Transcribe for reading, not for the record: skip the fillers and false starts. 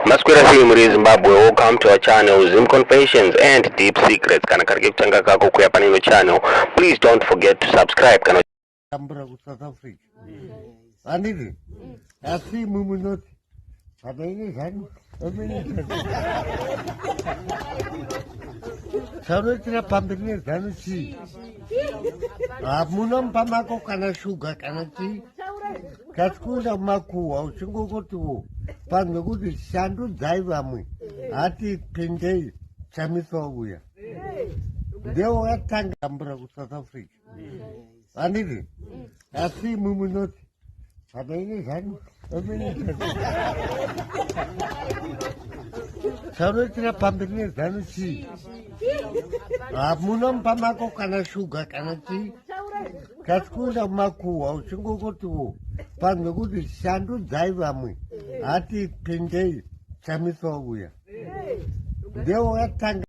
Maskwera muri Zimbabwe, welcome to our channel Zim Confessions and Deep Secrets. Kana kariki kuchanga kako kuya panino channel. Please don't forget to subscribe. Kana Tambra ku South Africa. Anidi. Asi mumunot. Abeni zan. Sarotina pambini zanchi. Munam pamako kana sugar kana chi. Kaskuna maku au chungo kotu. Pangu kuti shandu dzaiva mwe. Ati pindei chamiso uya. Deo atanga tambra ku South Africa. Anidi. Asi mumunot. Abeni zan. Sarotina pambini zanchi. Munam pamako kana sugar kana chi. Kaskuna maku au chungo kotu. Pangu kuti shandu dzaiva mwe. Ati pindei chamiso uya. Deo atanga